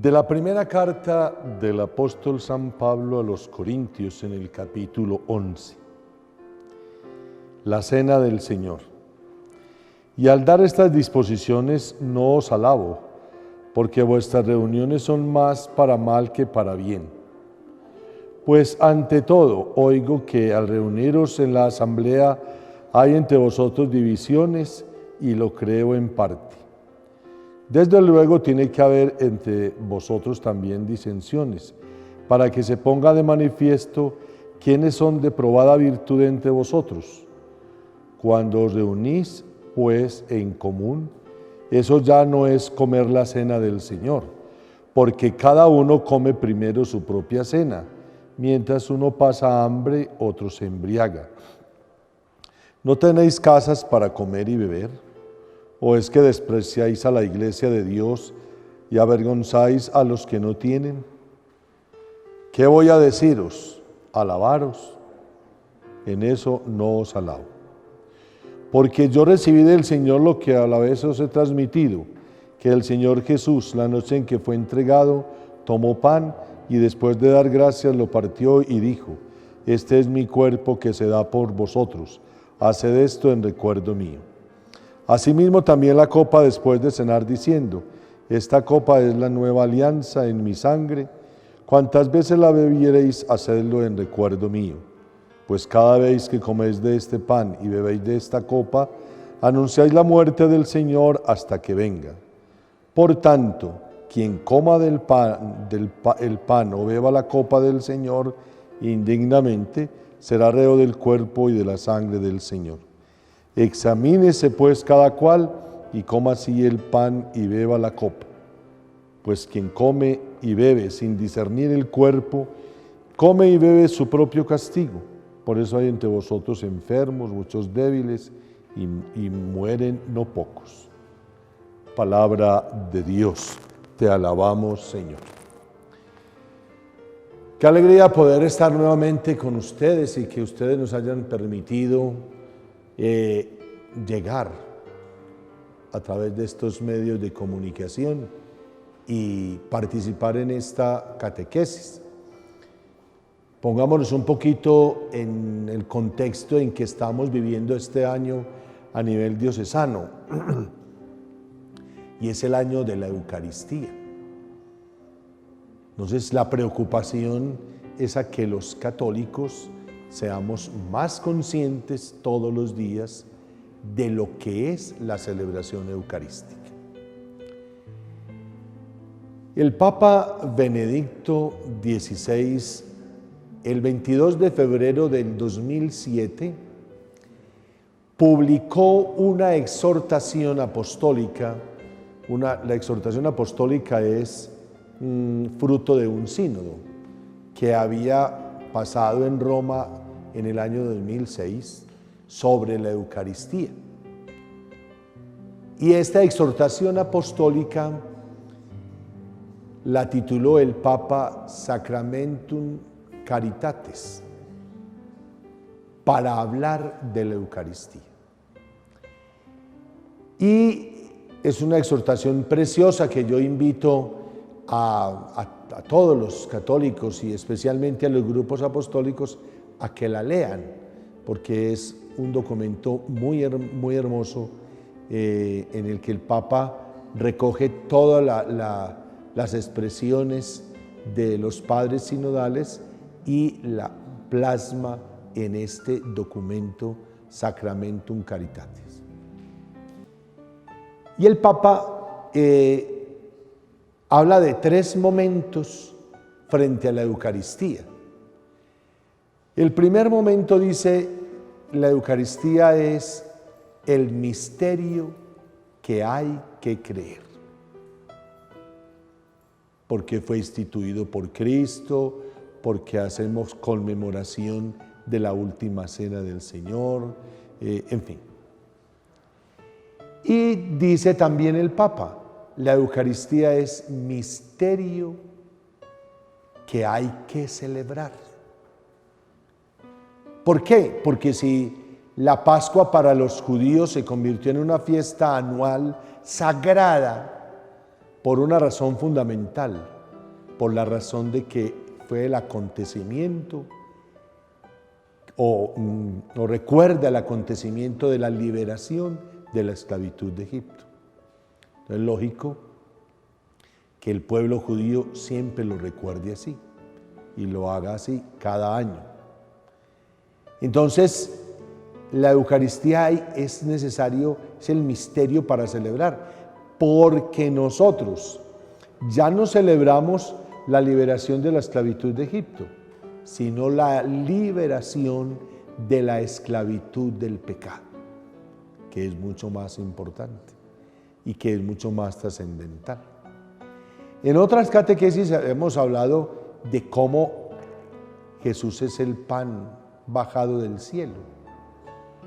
De la primera carta del apóstol San Pablo a los Corintios en el capítulo 11. La cena del Señor. Y al dar estas disposiciones no os alabo, porque vuestras reuniones son más para mal que para bien. Pues ante todo oigo que al reuniros en la asamblea hay entre vosotros divisiones, y lo creo en parte. Desde luego tiene que haber entre vosotros también disensiones, para que se ponga de manifiesto quiénes son de probada virtud entre vosotros. Cuando os reunís, pues, en común, eso ya no es comer la cena del Señor, porque cada uno come primero su propia cena, mientras uno pasa hambre, otro se embriaga. ¿No tenéis casas para comer y beber? ¿O es que despreciáis a la iglesia de Dios y avergonzáis a los que no tienen? ¿Qué voy a deciros? ¿Alabaros? En eso no os alabo. Porque yo recibí del Señor lo que a la vez os he transmitido, que el Señor Jesús, la noche en que fue entregado, tomó pan y después de dar gracias lo partió y dijo: este es mi cuerpo que se da por vosotros, haced esto en recuerdo mío. Asimismo también la copa después de cenar, diciendo: esta copa es la nueva alianza en mi sangre, cuantas veces la bebiereis, hacedlo en recuerdo mío. Pues cada vez que coméis de este pan y bebéis de esta copa, anunciáis la muerte del Señor hasta que venga. Por tanto, quien coma el pan o beba la copa del Señor indignamente, será reo del cuerpo y de la sangre del Señor. Examínese pues cada cual y coma así el pan y beba la copa. Pues quien come y bebe sin discernir el cuerpo, come y bebe su propio castigo. Por eso hay entre vosotros enfermos, muchos débiles, y mueren no pocos. Palabra de Dios, te alabamos, Señor. Qué alegría poder estar nuevamente con ustedes y que ustedes nos hayan permitido llegar a través de estos medios de comunicación y participar en esta catequesis. Pongámonos un poquito en el contexto en que estamos viviendo este año a nivel diocesano, y es el año de la Eucaristía. Entonces la preocupación es a que los católicos seamos más conscientes todos los días de lo que es la celebración eucarística. El Papa Benedicto XVI, el 22 de febrero del 2007, publicó una exhortación apostólica. La exhortación apostólica es fruto de un sínodo que había pasado en Roma en el año 2006 sobre la Eucaristía. Y esta exhortación apostólica la tituló el Papa Sacramentum Caritatis, para hablar de la Eucaristía. Y es una exhortación preciosa que yo invito a todos los católicos y especialmente a los grupos apostólicos a que la lean, porque es un documento muy hermoso en el que el Papa recoge todas las expresiones de los padres sinodales y la plasma en este documento Sacramentum Caritatis. Y el Papa habla de tres momentos frente a la Eucaristía. El primer momento dice: la Eucaristía es el misterio que hay que creer, porque fue instituido por Cristo, porque hacemos conmemoración de la última cena del Señor, en fin. Y dice también el Papa: la Eucaristía es misterio que hay que celebrar. ¿Por qué? Porque si la Pascua para los judíos se convirtió en una fiesta anual sagrada, por una razón fundamental, por la razón de que fue el acontecimiento o recuerda el acontecimiento de la liberación de la esclavitud de Egipto. Es lógico que el pueblo judío siempre lo recuerde así y lo haga así cada año. Entonces, la Eucaristía es necesario, es el misterio para celebrar, porque nosotros ya no celebramos la liberación de la esclavitud de Egipto, sino la liberación de la esclavitud del pecado, que es mucho más importante y que es mucho más trascendental. En otras catequesis hemos hablado de cómo Jesús es el pan bajado del cielo,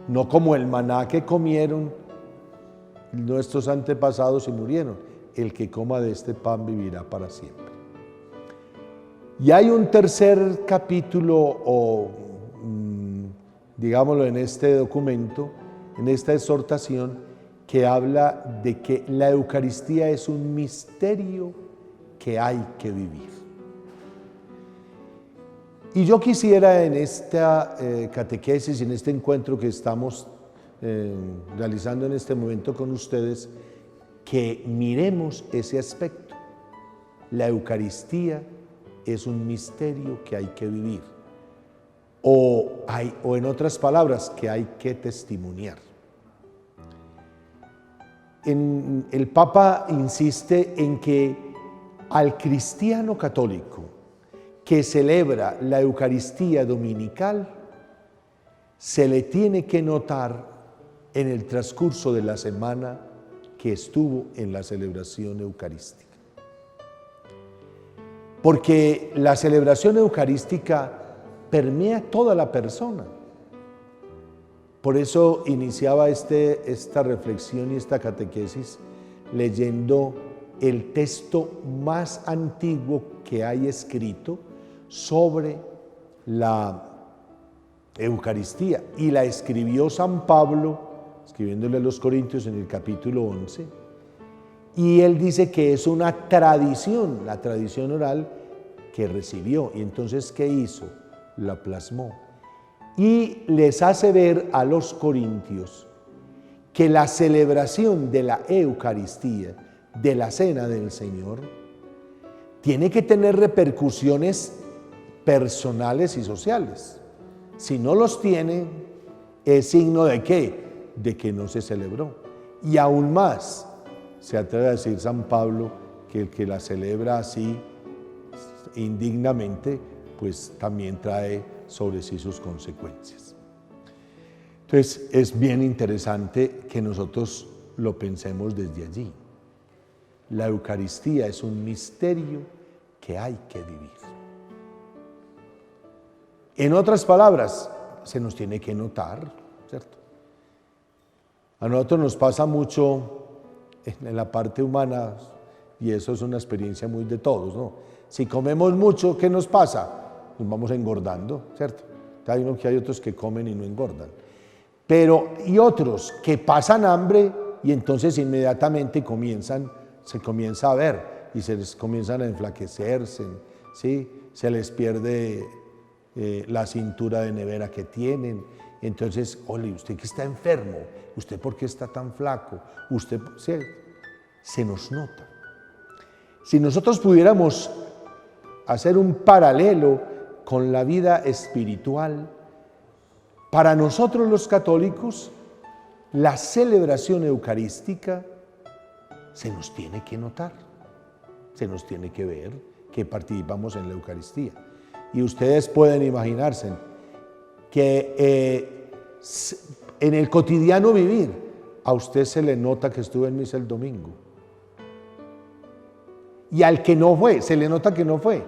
no como el maná que comieron nuestros antepasados y murieron. El que coma de este pan vivirá para siempre. Y hay un tercer capítulo, o digámoslo en este documento, en esta exhortación, que habla de que la Eucaristía es un misterio que hay que vivir. Y yo quisiera en esta catequesis, en este encuentro que estamos realizando en este momento con ustedes, que miremos ese aspecto. La Eucaristía es un misterio que hay que vivir, o en otras palabras, que hay que testimoniar. El Papa insiste en que al cristiano católico que celebra la Eucaristía dominical se le tiene que notar en el transcurso de la semana que estuvo en la celebración eucarística. Porque la celebración eucarística permea toda la persona. Por eso iniciaba esta reflexión y esta catequesis leyendo el texto más antiguo que hay escrito sobre la Eucaristía, y la escribió San Pablo, escribiéndole a los Corintios en el capítulo 11, y él dice que es una tradición, la tradición oral que recibió. Y entonces, ¿qué hizo? La plasmó y les hace ver a los corintios que la celebración de la Eucaristía, de la Cena del Señor, tiene que tener repercusiones personales y sociales. Si no los tiene, es signo ¿de qué? De que no se celebró. Y aún más, se atreve a decir San Pablo que el que la celebra así, indignamente, pues también trae sobre sí sus consecuencias. Entonces, es bien interesante que nosotros lo pensemos desde allí. La Eucaristía es un misterio que hay que vivir. En otras palabras, se nos tiene que notar, ¿cierto? A nosotros nos pasa mucho en la parte humana, y eso es una experiencia muy de todos, ¿no? Si comemos mucho, ¿qué nos pasa? Nos vamos engordando, ¿cierto? Hay otros que comen y no engordan. Pero y otros que pasan hambre y entonces inmediatamente se comienza a ver y se les comienzan a enflaquecerse, ¿sí? Se les pierde la cintura de nevera que tienen. Entonces, ole, usted que está enfermo, usted por qué está tan flaco, usted, ¿sí? Se nos nota. Si nosotros pudiéramos hacer un paralelo con la vida espiritual, para nosotros los católicos, la celebración eucarística se nos tiene que notar, se nos tiene que ver que participamos en la Eucaristía. Y ustedes pueden imaginarse que en el cotidiano vivir, a usted se le nota que estuvo en misa el domingo. Y al que no fue, se le nota que no fue.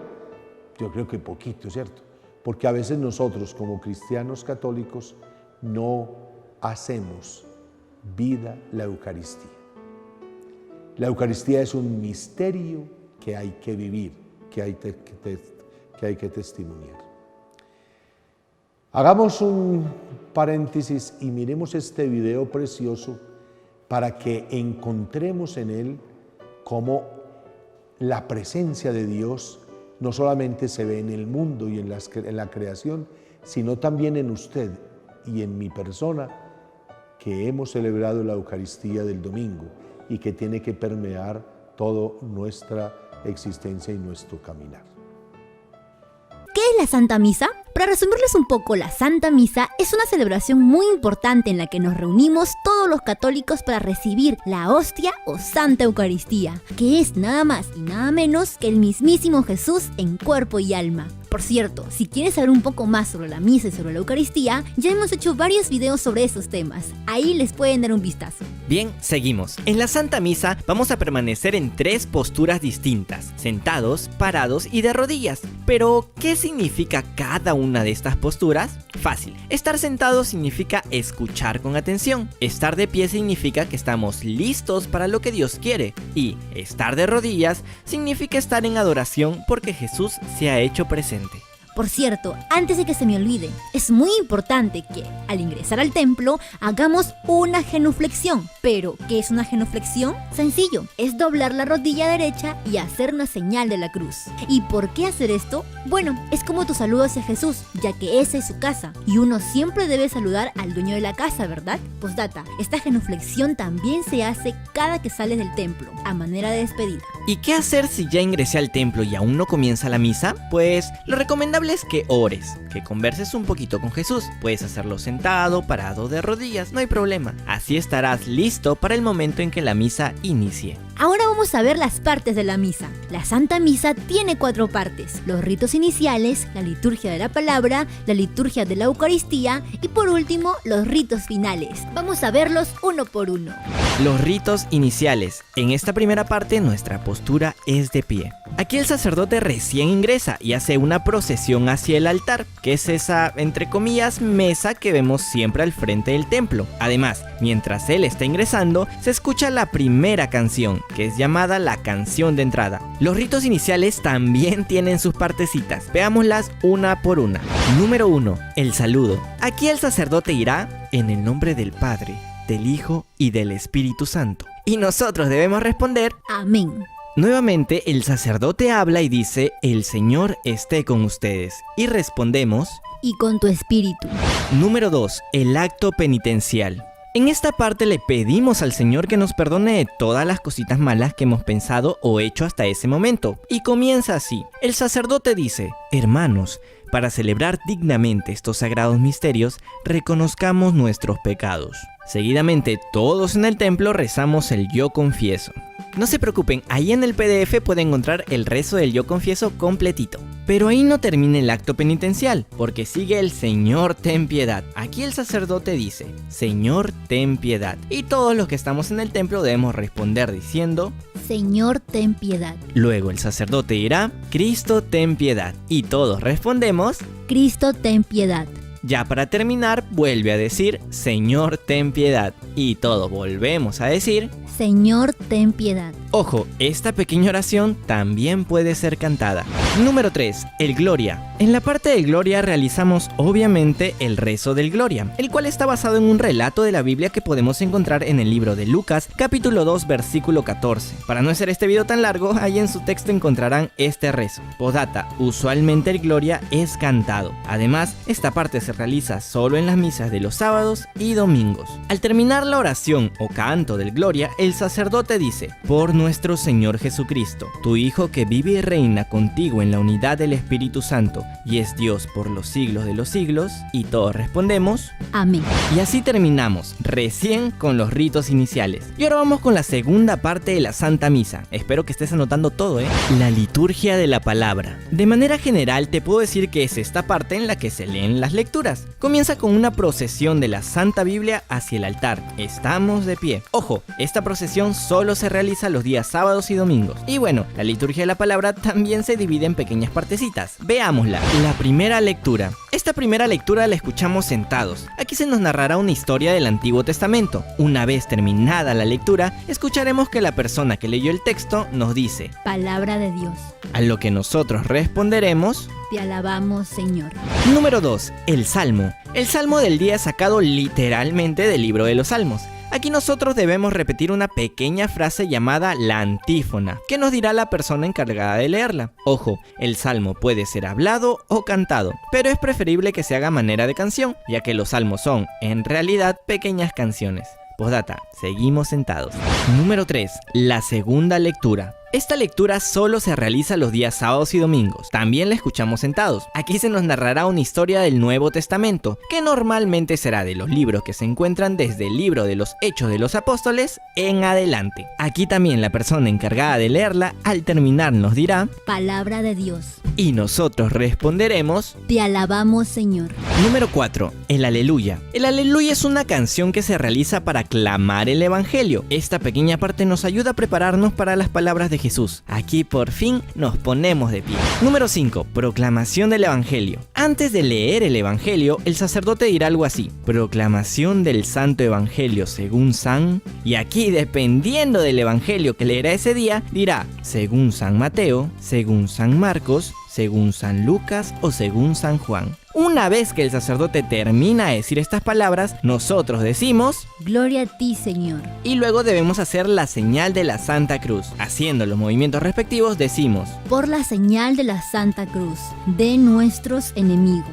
Yo creo que poquito, ¿cierto? Porque a veces nosotros como cristianos católicos no hacemos vida la Eucaristía. La Eucaristía es un misterio que hay que vivir, que hay que testimoniar. Hagamos un paréntesis y miremos este video precioso para que encontremos en él cómo la presencia de Dios no solamente se ve en el mundo y en la creación, sino también en usted y en mi persona, que hemos celebrado la Eucaristía del domingo y que tiene que permear toda nuestra existencia y nuestro caminar. ¿Qué es la Santa Misa? Para resumirles un poco, la Santa Misa es una celebración muy importante en la que nos reunimos todos los católicos para recibir la hostia o Santa Eucaristía, que es nada más y nada menos que el mismísimo Jesús en cuerpo y alma. Por cierto, si quieres saber un poco más sobre la misa y sobre la Eucaristía, ya hemos hecho varios videos sobre esos temas. Ahí les pueden dar un vistazo. Bien, seguimos. En la Santa Misa vamos a permanecer en 3 posturas distintas: sentados, parados y de rodillas. Pero, ¿qué significa cada una de estas posturas? Fácil. Estar sentado significa escuchar con atención. Estar de pie significa que estamos listos para lo que Dios quiere. Y estar de rodillas significa estar en adoración porque Jesús se ha hecho presente. Por cierto, antes de que se me olvide, es muy importante que, al ingresar al templo, hagamos una genuflexión. ¿Pero qué es una genuflexión? Sencillo, es doblar la rodilla derecha y hacer una señal de la cruz. ¿Y por qué hacer esto? Bueno, es como tu saludo hacia Jesús, ya que esa es su casa, y uno siempre debe saludar al dueño de la casa, ¿verdad? Postdata, esta genuflexión también se hace cada que sales del templo, a manera de despedida. ¿Y qué hacer si ya ingresé al templo y aún no comienza la misa? Pues lo recomendable es que ores, que converses un poquito con Jesús. Puedes hacerlo sentado, parado, de rodillas, no hay problema. Así estarás listo para el momento en que la misa inicie. Ahora vamos a ver las partes de la misa. La Santa Misa tiene 4 partes: los ritos iniciales, la liturgia de la palabra, la liturgia de la Eucaristía y por último, los ritos finales. Vamos a verlos uno por uno. Los ritos iniciales. En esta primera parte nuestra postura es de pie. Aquí el sacerdote recién ingresa y hace una procesión hacia el altar, que es esa, entre comillas, mesa que vemos siempre al frente del templo. Además, mientras él está ingresando, se escucha la primera canción, que es llamada la canción de entrada. Los ritos iniciales también tienen sus partecitas. Veámoslas una por una. Número 1. El saludo. Aquí el sacerdote irá en el nombre del Padre, del Hijo y del Espíritu Santo. Y nosotros debemos responder: Amén. Nuevamente el sacerdote habla y dice: el Señor esté con ustedes. Y respondemos: Y con tu espíritu. Número 2. El acto penitencial. En esta parte le pedimos al Señor que nos perdone de todas las cositas malas que hemos pensado o hecho hasta ese momento. Y comienza así. El sacerdote dice: hermanos, para celebrar dignamente estos sagrados misterios, reconozcamos nuestros pecados. Seguidamente, todos en el templo rezamos el Yo Confieso. No se preocupen, ahí en el PDF pueden encontrar el rezo del Yo Confieso completito. Pero ahí no termina el acto penitencial, porque sigue el Señor, ten piedad. Aquí el sacerdote dice: Señor, ten piedad. Y todos los que estamos en el templo debemos responder diciendo: Señor, ten piedad. Luego el sacerdote dirá: Cristo, ten piedad. Y todos respondemos: Cristo, ten piedad. Ya para terminar, vuelve a decir: Señor, ten piedad. Y todos volvemos a decir: Señor, ten piedad. Ojo, esta pequeña oración también puede ser cantada. Número 3. El Gloria. En la parte del Gloria realizamos obviamente el rezo del Gloria, el cual está basado en un relato de la Biblia que podemos encontrar en el libro de Lucas, capítulo 2, versículo 14. Para no hacer este video tan largo, ahí en su texto encontrarán este rezo. Postdata, usualmente el Gloria es cantado. Además, esta parte se realiza solo en las misas de los sábados y domingos. Al terminar la oración o canto del Gloria, el sacerdote dice: por nuestro Señor Jesucristo, tu Hijo que vive y reina contigo en la unidad del Espíritu Santo y es Dios por los siglos de los siglos, y todos respondemos: Amén. Y así terminamos recién con los ritos iniciales. Y ahora vamos con la segunda parte de la Santa Misa. Espero que estés anotando todo, La liturgia de la palabra. De manera general te puedo decir que es esta parte en la que se leen las lecturas. Comienza con una procesión de la Santa Biblia hacia el altar. Estamos de pie. Ojo, esta procesión solo se realiza los días sábados y domingos. Y bueno, la liturgia de la palabra también se divide en pequeñas partecitas. Veámosla. La primera lectura. Esta primera lectura la escuchamos sentados. Aquí se nos narrará una historia del Antiguo Testamento. Una vez terminada la lectura, escucharemos que la persona que leyó el texto nos dice: Palabra de Dios. A lo que nosotros responderemos: Te alabamos, Señor. Número 2. El Salmo. El Salmo del día es sacado literalmente del libro de los Salmos. Aquí nosotros debemos repetir una pequeña frase llamada la antífona, que nos dirá la persona encargada de leerla. Ojo, el salmo puede ser hablado o cantado, pero es preferible que se haga a manera de canción, ya que los salmos son, en realidad, pequeñas canciones. Postdata, seguimos sentados. Número 3. La segunda lectura. Esta lectura solo se realiza los días sábados y domingos. También la escuchamos sentados. Aquí se nos narrará una historia del Nuevo Testamento, que normalmente será de los libros que se encuentran desde el libro de los Hechos de los Apóstoles en adelante. Aquí también la persona encargada de leerla al terminar nos dirá: Palabra de Dios. Y nosotros responderemos: Te alabamos, Señor. Número 4. El Aleluya. El Aleluya es una canción que se realiza para clamar el Evangelio. Esta pequeña parte nos ayuda a prepararnos para las palabras de Jesús. Aquí por fin nos ponemos de pie. Número 5. Proclamación del Evangelio. Antes de leer el Evangelio, el sacerdote dirá algo así: proclamación del Santo Evangelio según San... Y aquí, dependiendo del Evangelio que leerá ese día, dirá según San Mateo, según San Marcos, según San Lucas o según San Juan. Una vez que el sacerdote termina de decir estas palabras, nosotros decimos: Gloria a ti, Señor. Y luego debemos hacer la señal de la Santa Cruz. Haciendo los movimientos respectivos decimos: Por la señal de la Santa Cruz de nuestros enemigos,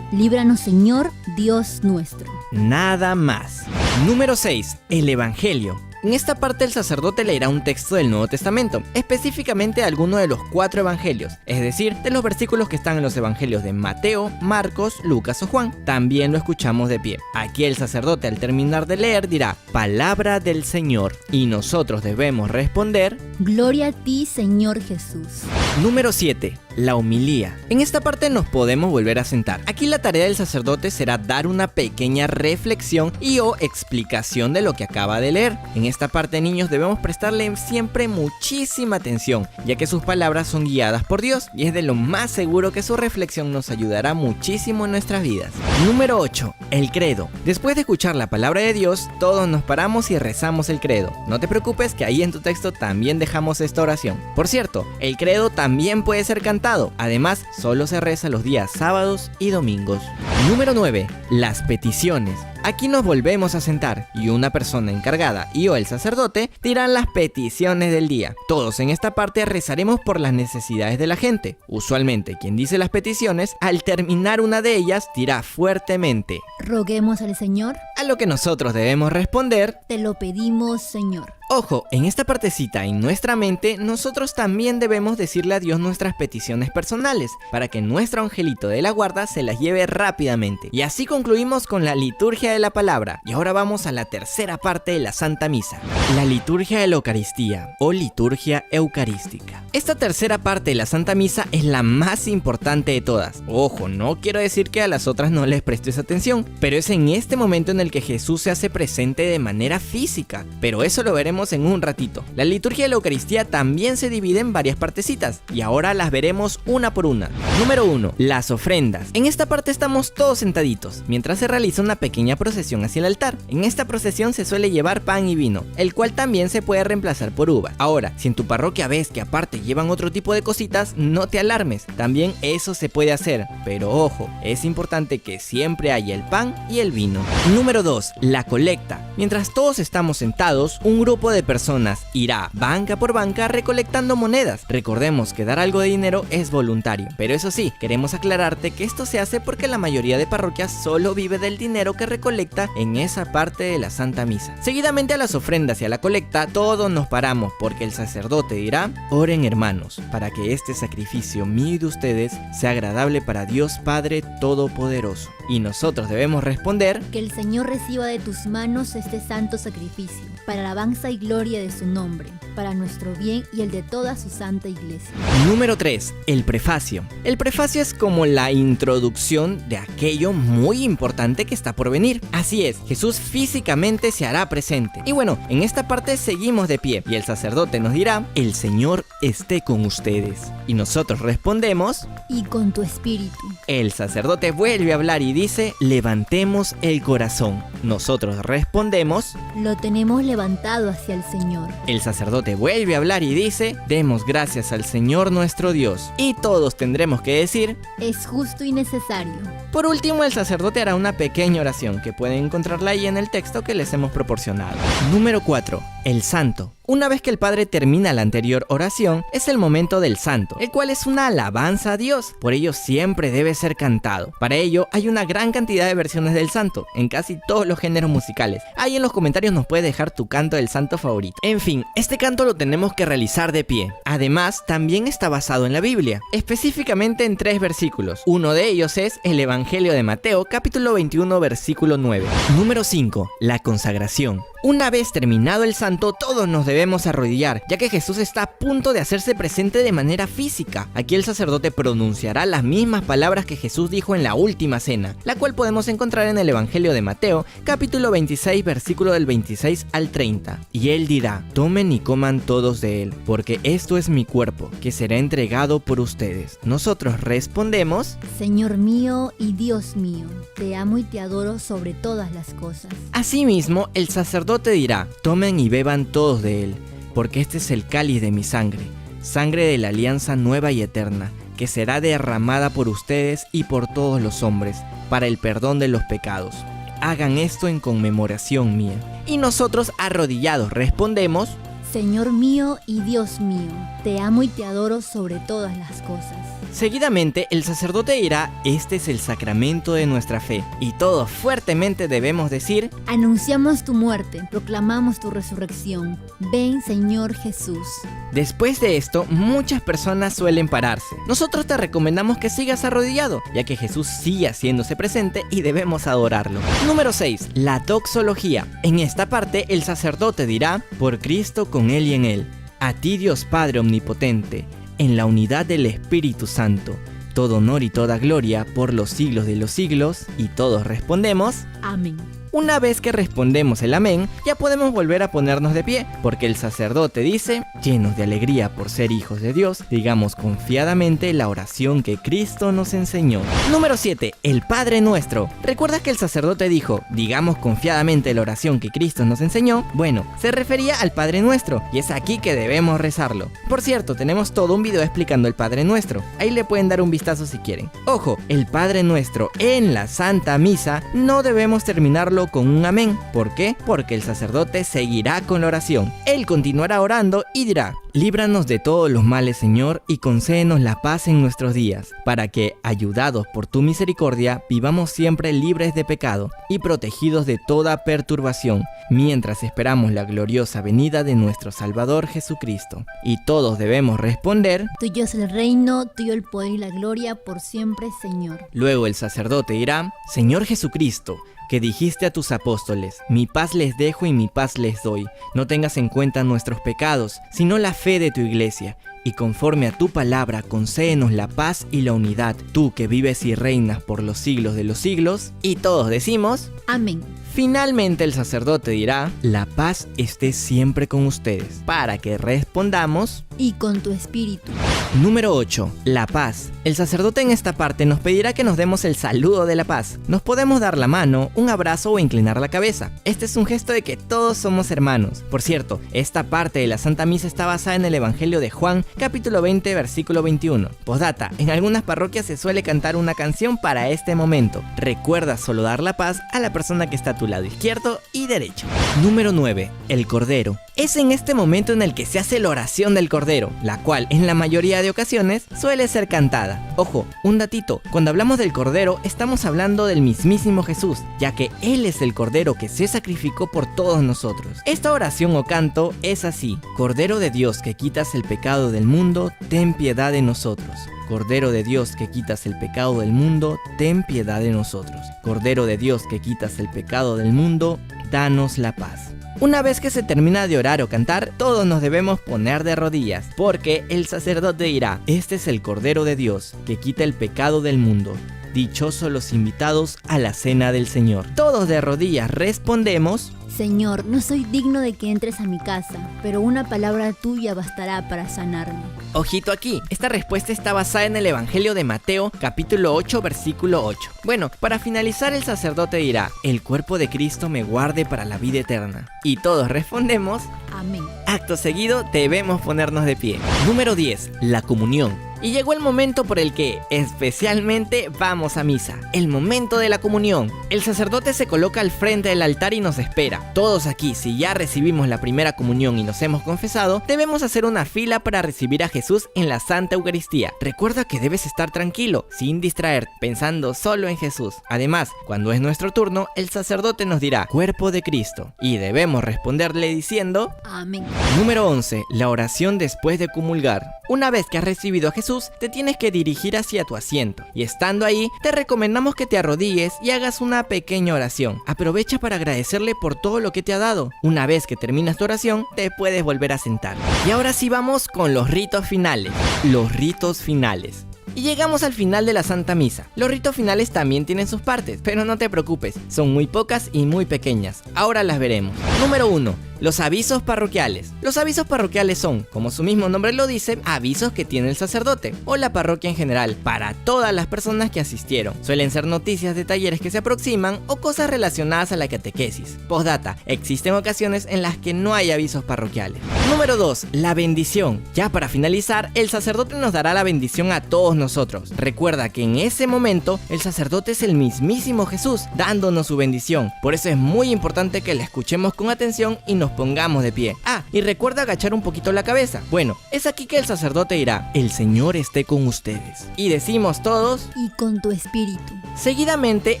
líbranos, Señor, Dios nuestro. Nada más. Número 6. El Evangelio. En esta parte el sacerdote leerá un texto del Nuevo Testamento, específicamente alguno de los 4 evangelios, es decir, de los versículos que están en los evangelios de Mateo, Marcos, Lucas o Juan. También lo escuchamos de pie. Aquí el sacerdote al terminar de leer dirá: Palabra del Señor, y nosotros debemos responder: Gloria a ti, Señor Jesús. Número 7. La homilía. En esta parte nos podemos volver a sentar. Aquí la tarea del sacerdote será dar una pequeña reflexión y o explicación de lo que acaba de leer. En esta parte, niños, debemos prestarle siempre muchísima atención, ya que sus palabras son guiadas por Dios y es de lo más seguro que su reflexión nos ayudará muchísimo en nuestras vidas. Número 8. El credo. Después de escuchar la palabra de Dios, todos nos paramos y rezamos el credo. No te preocupes que ahí en tu texto también dejamos esta oración. Por cierto, el credo también puede ser cantado. Además, solo se reza los días sábados y domingos. Número 9. Las peticiones. Aquí nos volvemos a sentar y una persona encargada y o el sacerdote dirán las peticiones del día. Todos en esta parte rezaremos por las necesidades de la gente. Usualmente quien dice las peticiones, al terminar una de ellas dirá fuertemente: Roguemos al Señor. A lo que nosotros debemos responder: Te lo pedimos, Señor. Ojo, en esta partecita en nuestra mente, nosotros también debemos decirle a Dios nuestras peticiones personales, para que nuestro angelito de la guarda se las lleve rápidamente. Y así concluimos con la liturgia de la palabra. Y ahora vamos a la tercera parte de la Santa Misa, la liturgia de la Eucaristía o liturgia eucarística. Esta tercera parte de la Santa Misa es la más importante de todas. Ojo, no quiero decir que a las otras no les prestes atención, pero es en este momento en el que Jesús se hace presente de manera física, pero eso lo veremos en un ratito. La liturgia de la Eucaristía también se divide en varias partecitas y ahora las veremos una por una. Número 1. Las ofrendas. En esta parte estamos todos sentaditos, mientras se realiza una pequeña procesión hacia el altar. En esta procesión se suele llevar pan y vino, el cual también se puede reemplazar por uva. Ahora, si en tu parroquia ves que aparte llevan otro tipo de cositas, no te alarmes, también eso se puede hacer, pero ojo, es importante que siempre haya el pan y el vino. Número 2. La colecta. Mientras todos estamos sentados, un grupo de personas irá banca por banca recolectando monedas. Recordemos que dar algo de dinero es voluntario, pero eso sí, queremos aclararte que esto se hace porque la mayoría de parroquias solo vive del dinero que recolecta en esa parte de la Santa Misa. Seguidamente a las ofrendas y a la colecta, todos nos paramos porque el sacerdote dirá: Oren, hermanos, para que este sacrificio mío y de ustedes sea agradable para Dios Padre Todopoderoso. Y nosotros debemos responder: Que el Señor reciba de tus manos este santo sacrificio, para alabanza y gloria de su nombre, para nuestro bien y el de toda su santa iglesia. Número 3. El prefacio. El prefacio es como la introducción de aquello muy importante que está por venir. Así es, Jesús físicamente se hará presente. Y bueno, en esta parte seguimos de pie y el sacerdote nos dirá: El Señor esté con ustedes. Y nosotros respondemos: Y con tu espíritu. El sacerdote vuelve a hablar y dice: Levantemos el corazón. Nosotros respondemos: Lo tenemos levantado hacia el Señor. El sacerdote vuelve a hablar y dice: Demos gracias al Señor nuestro Dios. Y todos tendremos que decir: Es justo y necesario. Por último, el sacerdote hará una pequeña oración que pueden encontrarla ahí en el texto que les hemos proporcionado. Número 4. El santo. Una vez que el padre termina la anterior oración, es el momento del santo, el cual es una alabanza a Dios, por ello siempre debe ser cantado. Para ello hay una gran cantidad de versiones del santo, en casi todos los géneros musicales. Ahí en los comentarios nos puedes dejar tu canto del santo favorito. En fin, este canto lo tenemos que realizar de pie. Además, también está basado en la Biblia, específicamente en 3 versículos. Uno de ellos es el Evangelio de Mateo, capítulo 21, versículo 9. Número 5. La consagración. Una vez terminado el santo, todos nos debemos arrodillar, ya que Jesús está a punto de hacerse presente de manera física. Aquí el sacerdote pronunciará las mismas palabras que Jesús dijo en la última cena, la cual podemos encontrar en el Evangelio de Mateo, capítulo 26, versículo del 26 al 30. Y él dirá: tomen y coman todos de él, porque esto es mi cuerpo, que será entregado por ustedes. Nosotros respondemos: Señor mío y Dios mío, te amo y te adoro sobre todas las cosas. Asimismo, el sacerdote dirá: tomen y beban todos de él, porque este es el cáliz de mi sangre, sangre de la alianza nueva y eterna, que será derramada por ustedes y por todos los hombres, para el perdón de los pecados. Hagan esto en conmemoración mía. Y nosotros, arrodillados, respondemos: Señor mío y Dios mío, te amo y te adoro sobre todas las cosas. Seguidamente, el sacerdote dirá: este es el sacramento de nuestra fe. Y todos fuertemente debemos decir: anunciamos tu muerte, proclamamos tu resurrección. Ven, Señor Jesús. Después de esto, muchas personas suelen pararse. Nosotros te recomendamos que sigas arrodillado, ya que Jesús sigue haciéndose presente y debemos adorarlo. Número 6. La doxología. En esta parte, el sacerdote dirá: por Cristo, con Él y en Él. A ti, Dios Padre Omnipotente, en la unidad del Espíritu Santo, todo honor y toda gloria por los siglos de los siglos. Y todos respondemos: amén. Una vez que respondemos el amén, ya podemos volver a ponernos de pie, porque el sacerdote dice: llenos de alegría por ser hijos de Dios, digamos confiadamente la oración que Cristo nos enseñó. Número 7. El Padre Nuestro. ¿Recuerdas que el sacerdote dijo: digamos confiadamente la oración que Cristo nos enseñó? Bueno, se refería al Padre Nuestro, y es aquí que debemos rezarlo. Por cierto, tenemos todo un video explicando el Padre Nuestro. Ahí le pueden dar un vistazo si quieren. Ojo, el Padre Nuestro en la Santa Misa no debemos terminarlo con un amén. ¿Por qué? Porque el sacerdote seguirá con la oración. Él continuará orando y dirá: líbranos de todos los males, Señor, y concédenos la paz en nuestros días, para que, ayudados por tu misericordia, vivamos siempre libres de pecado y protegidos de toda perturbación, mientras esperamos la gloriosa venida de nuestro Salvador Jesucristo. Y todos debemos responder: tuyo es el reino, tuyo el poder y la gloria por siempre, Señor. Luego el sacerdote dirá: Señor Jesucristo, que dijiste a tus apóstoles: mi paz les dejo y mi paz les doy. No tengas en cuenta nuestros pecados, sino la fe de tu iglesia. Y conforme a tu palabra, concédenos la paz y la unidad, tú que vives y reinas por los siglos de los siglos. Y todos decimos: amén. Finalmente el sacerdote dirá: la paz esté siempre con ustedes, para que respondamos: y con tu espíritu. Número 8. La paz. El sacerdote en esta parte nos pedirá que nos demos el saludo de la paz. Nos podemos dar la mano, un abrazo o inclinar la cabeza. Este es un gesto de que todos somos hermanos. Por cierto, esta parte de la Santa Misa está basada en el Evangelio de Juan, capítulo 20, versículo 21. Postdata: en algunas parroquias se suele cantar una canción para este momento. Recuerda solo dar la paz a la persona que está a tu lado izquierdo y derecho. Número 9. El Cordero. Es en este momento en el que se hace la oración del Cordero, la cual en la mayoría de ocasiones suele ser cantada. Ojo, un datito: cuando hablamos del Cordero estamos hablando del mismísimo Jesús, ya que Él es el Cordero que se sacrificó por todos nosotros. Esta oración o canto es así: Cordero de Dios que quitas el pecado del mundo, ten piedad de nosotros. Cordero de Dios que quitas el pecado del mundo, ten piedad de nosotros. Cordero de Dios que quitas el pecado del mundo, danos la paz. Una vez que se termina de orar o cantar, todos nos debemos poner de rodillas, porque el sacerdote dirá: este es el Cordero de Dios que quita el pecado del mundo. Dichosos los invitados a la cena del Señor. Todos de rodillas respondemos: Señor, no soy digno de que entres a mi casa, pero una palabra tuya bastará para sanarme. Ojito aquí, esta respuesta está basada en el Evangelio de Mateo, capítulo 8, versículo 8. Bueno, para finalizar el sacerdote dirá: el cuerpo de Cristo me guarde para la vida eterna. Y todos respondemos: amén. Acto seguido debemos ponernos de pie. Número 10. La comunión. Y llegó el momento por el que, especialmente, vamos a misa, el momento de la comunión. El sacerdote se coloca al frente del altar y nos espera. Todos aquí, si ya recibimos la primera comunión y nos hemos confesado, debemos hacer una fila para recibir a Jesús en la Santa Eucaristía. Recuerda que debes estar tranquilo, sin distraerte, pensando solo en Jesús. Además, cuando es nuestro turno, el sacerdote nos dirá, cuerpo de Cristo, y debemos responderle diciendo, Amén. Número 11. La oración después de comulgar. Una vez que has recibido a Jesús, te tienes que dirigir hacia tu asiento. Y estando ahí, te recomendamos que te arrodilles y hagas una pequeña oración. Aprovecha para agradecerle por todo lo que te ha dado. Una vez que terminas tu oración, te puedes volver a sentar. Y ahora sí vamos con los ritos finales. Los ritos finales. Y llegamos al final de la Santa Misa. Los ritos finales también tienen sus partes, pero no te preocupes, son muy pocas y muy pequeñas. Ahora las veremos. Número 1. Los avisos parroquiales. Los avisos parroquiales son, como su mismo nombre lo dice, avisos que tiene el sacerdote o la parroquia en general para todas las personas que asistieron. Suelen ser noticias de talleres que se aproximan o cosas relacionadas a la catequesis. Postdata, existen ocasiones en las que no hay avisos parroquiales. Número 2. La bendición. Ya para finalizar, el sacerdote nos dará la bendición a todos nosotros. Recuerda que en ese momento el sacerdote es el mismísimo Jesús dándonos su bendición. Por eso es muy importante que la escuchemos con atención y nos pongamos de pie. Y recuerda agachar un poquito la cabeza. Bueno, es aquí que el sacerdote dirá, el Señor esté con ustedes. Y decimos todos, Y con tu espíritu. seguidamente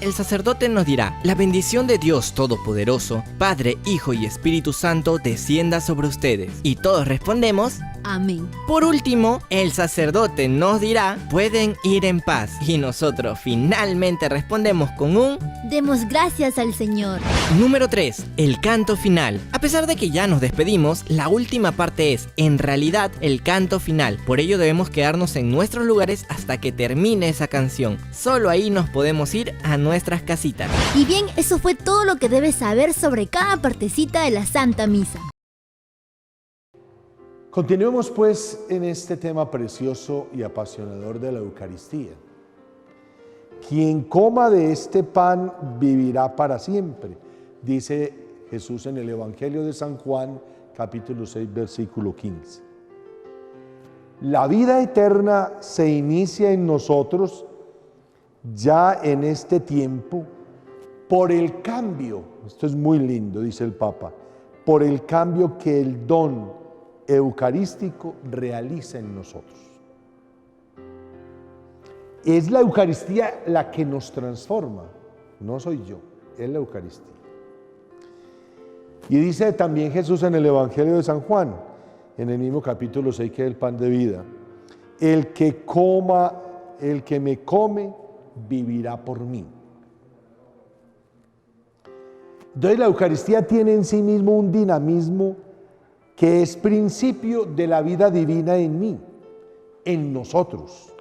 el sacerdote nos dirá, la bendición de Dios Todopoderoso, Padre, Hijo y Espíritu Santo descienda sobre ustedes. Y todos respondemos, Amén. por último, el sacerdote nos dirá, pueden ir en paz. Y nosotros finalmente respondemos con un Demos gracias al Señor. Número 3. El canto final. A pesar de que ya nos despedimos, la última parte es, en realidad, el canto final. Por ello debemos quedarnos en nuestros lugares hasta que termine esa canción. Solo ahí nos podemos ir a nuestras casitas. Y bien, eso fue todo lo que debes saber sobre cada partecita de la Santa Misa. Continuemos pues en este tema precioso y apasionador de la Eucaristía. Quien coma de este pan vivirá para siempre, dice Jesús en el Evangelio de San Juan, capítulo 6, versículo 15. La vida eterna se inicia en nosotros ya en este tiempo por el cambio, esto es muy lindo, dice el Papa, por el cambio que el don eucarístico realiza en nosotros. Es la Eucaristía la que nos transforma, no soy yo, es la Eucaristía. Y dice también Jesús en el Evangelio de San Juan, en el mismo capítulo 6, que es el pan de vida, el que me come, vivirá por mí. Entonces la Eucaristía tiene en sí mismo un dinamismo que es principio de la vida divina en mí, en nosotros.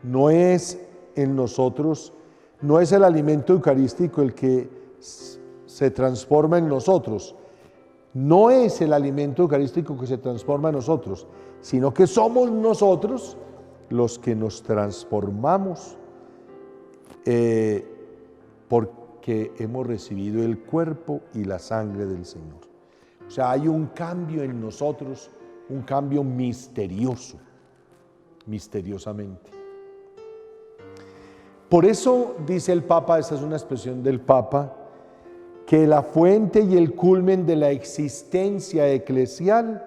No es en nosotros, no es el alimento eucarístico el que se transforma en nosotros. No es el alimento eucarístico que se transforma en nosotros, sino que somos nosotros los que nos transformamos porque hemos recibido el cuerpo y la sangre del Señor. O sea, hay un cambio en nosotros, un cambio misterioso, misteriosamente. Por eso dice el Papa, esta es una expresión del Papa, que la fuente y el culmen de la existencia eclesial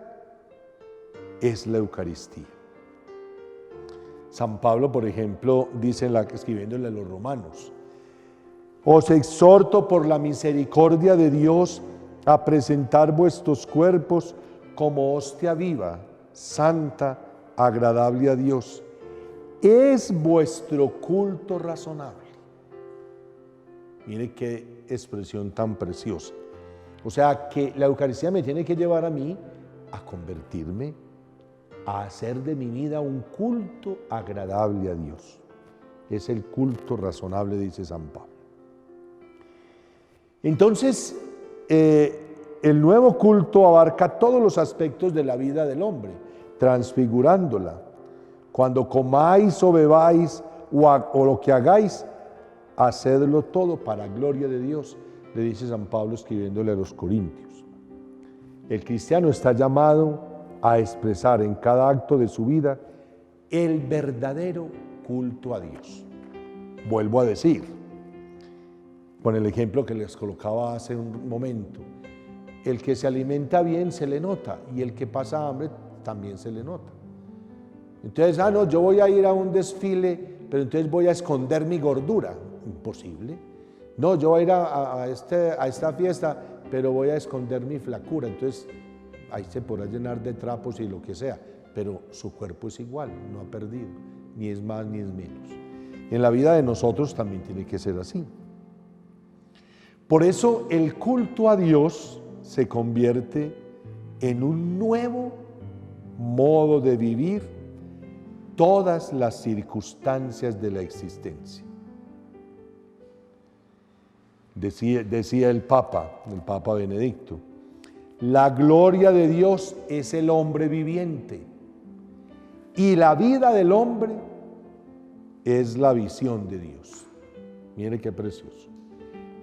es la Eucaristía. San Pablo, por ejemplo, dice escribiéndole a los romanos, os exhorto por la misericordia de Dios a presentar vuestros cuerpos como hostia viva, santa, agradable a Dios. Es vuestro culto razonable. Mire qué expresión tan preciosa. O sea, que la Eucaristía me tiene que llevar a mí a convertirme, a hacer de mi vida un culto agradable a Dios. Es el culto razonable, dice San Pablo. Entonces, el nuevo culto abarca todos los aspectos de la vida del hombre, transfigurándola. Cuando comáis o bebáis o lo que hagáis, hacedlo todo para gloria de Dios, le dice San Pablo escribiéndole a los Corintios. El cristiano está llamado a expresar en cada acto de su vida el verdadero culto a Dios. Vuelvo a decir, con el ejemplo que les colocaba hace un momento, el que se alimenta bien se le nota y el que pasa hambre también se le nota. Entonces, no, yo voy a ir a un desfile, pero entonces voy a esconder mi gordura. Imposible. No, yo voy a ir a esta fiesta, pero voy a esconder mi flacura. Entonces, ahí se podrá llenar de trapos y lo que sea, pero su cuerpo es igual, no ha perdido, ni es más ni es menos. En la vida de nosotros también tiene que ser así. Por eso el culto a Dios se convierte en un nuevo modo de vivir todas las circunstancias de la existencia. Decía el Papa Benedicto, la gloria de Dios es el hombre viviente y la vida del hombre es la visión de Dios. Mire qué precioso.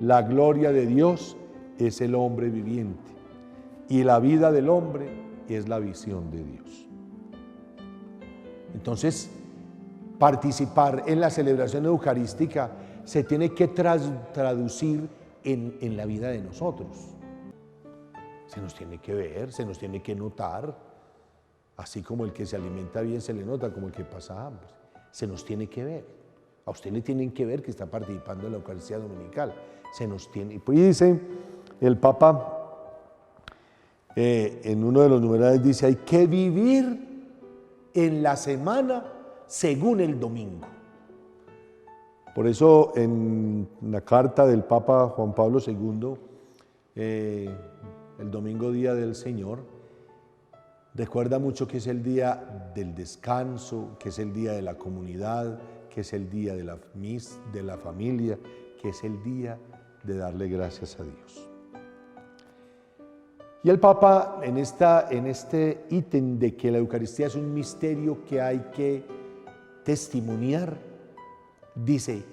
La gloria de Dios es el hombre viviente y la vida del hombre es la visión de Dios. Entonces, participar en la celebración eucarística se tiene que traducir en la vida de nosotros. Se nos tiene que ver, se nos tiene que notar, así como el que se alimenta bien se le nota, como el que pasa hambre. Se nos tiene que ver. A usted le tienen que ver que está participando en la Eucaristía Dominical. Se nos tiene. Y pues dice el Papa, en uno de los numerales dice, hay que vivir en la semana según el domingo. Por eso en la carta del Papa Juan Pablo II, el domingo día del Señor, recuerda mucho que es el día del descanso, que es el día de la comunidad, que es el día de la familia, que es el día de darle gracias a Dios. Y el Papa en este ítem de que la Eucaristía es un misterio que hay que testimoniar, dice,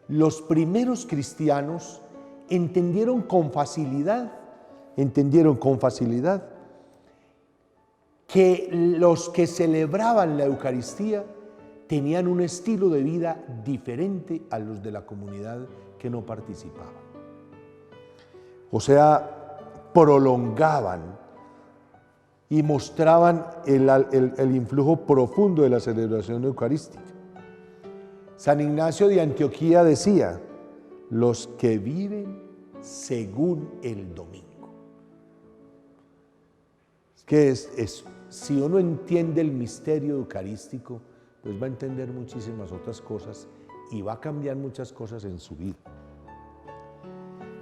los primeros cristianos entendieron con facilidad que los que celebraban la Eucaristía tenían un estilo de vida diferente a los de la comunidad que no participaban. O sea, prolongaban y mostraban el influjo profundo de la celebración eucarística. San Ignacio de Antioquía decía, los que viven según el domingo. ¿Qué es eso? Si uno entiende el misterio eucarístico, pues va a entender muchísimas otras cosas y va a cambiar muchas cosas en su vida.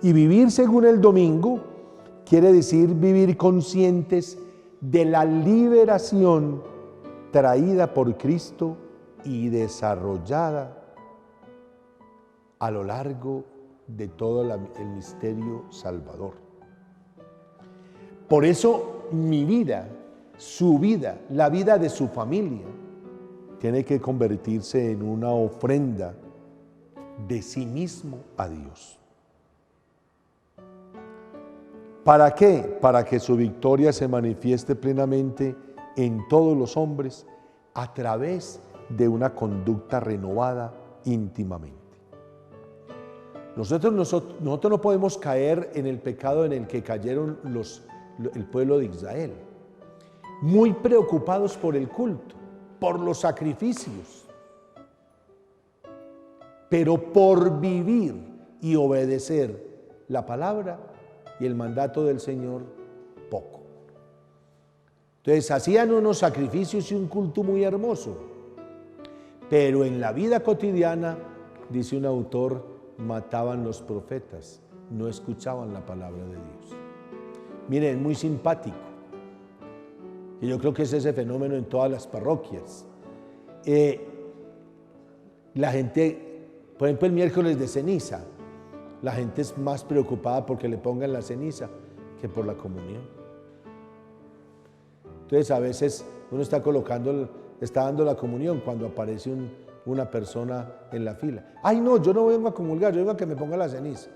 Y vivir según el domingo quiere decir vivir conscientes de la liberación traída por Cristo y desarrollada a lo largo de todo el misterio salvador. Por eso mi vida, su vida, la vida de su familia, tiene que convertirse en una ofrenda de sí mismo a Dios. ¿Para qué? Para que su victoria se manifieste plenamente en todos los hombres a través de una conducta renovada íntimamente. Nosotros no podemos caer en el pecado en el que cayeron el pueblo de Israel, muy preocupados por el culto, por los sacrificios, pero por vivir y obedecer la palabra y el mandato del Señor, poco. Entonces hacían unos sacrificios y un culto muy hermoso, pero en la vida cotidiana, dice un autor, mataban los profetas, no escuchaban la palabra de Dios. Miren, es muy simpático, y yo creo que es ese fenómeno en todas las parroquias. La gente, por ejemplo, el miércoles de ceniza, la gente es más preocupada porque le pongan la ceniza que por la comunión. Entonces a veces uno está dando la comunión cuando aparece una persona en la fila. Ay no, yo no vengo a comulgar, yo vengo a que me ponga la ceniza.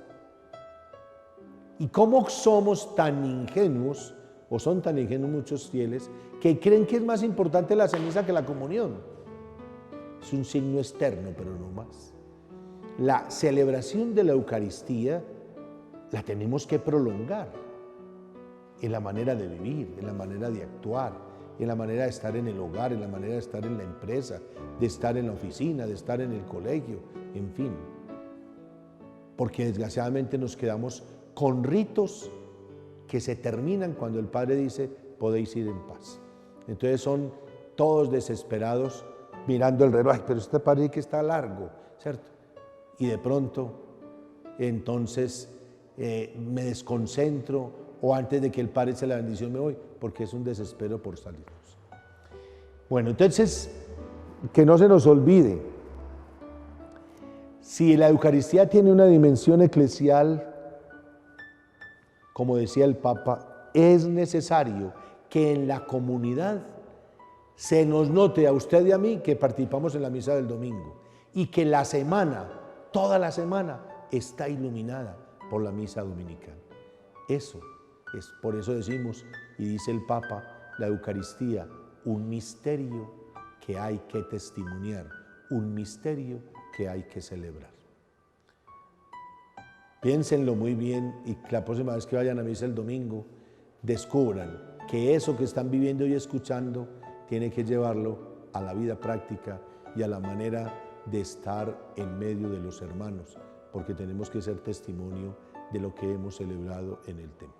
¿Y cómo somos tan ingenuos, o son tan ingenuos muchos fieles, que creen que es más importante la ceniza que la comunión? es un signo externo, pero no más. La celebración de la Eucaristía la tenemos que prolongar en la manera de vivir, en la manera de actuar, en la manera de estar en el hogar, en la manera de estar en la empresa, de estar en la oficina, de estar en el colegio, en fin. Porque desgraciadamente nos quedamos con ritos que se terminan cuando el Padre dice, podéis ir en paz. Entonces son todos desesperados mirando el reloj, ay, pero este Padre que está largo, ¿cierto? Y de pronto, entonces me desconcentro, o antes de que el Padre eche la bendición me voy, porque es un desespero por salirnos. Bueno, entonces, que no se nos olvide, si la Eucaristía tiene una dimensión eclesial, como decía el Papa, es necesario que en la comunidad se nos note a usted y a mí que participamos en la misa del domingo y que la semana, toda la semana, está iluminada por la misa dominical. Eso es, por eso decimos, y dice el Papa, la Eucaristía, un misterio que hay que testimoniar, un misterio que hay que celebrar. Piénsenlo muy bien y la próxima vez que vayan a misa el domingo, descubran que eso que están viviendo y escuchando tiene que llevarlo a la vida práctica y a la manera de estar en medio de los hermanos, porque tenemos que ser testimonio de lo que hemos celebrado en el templo.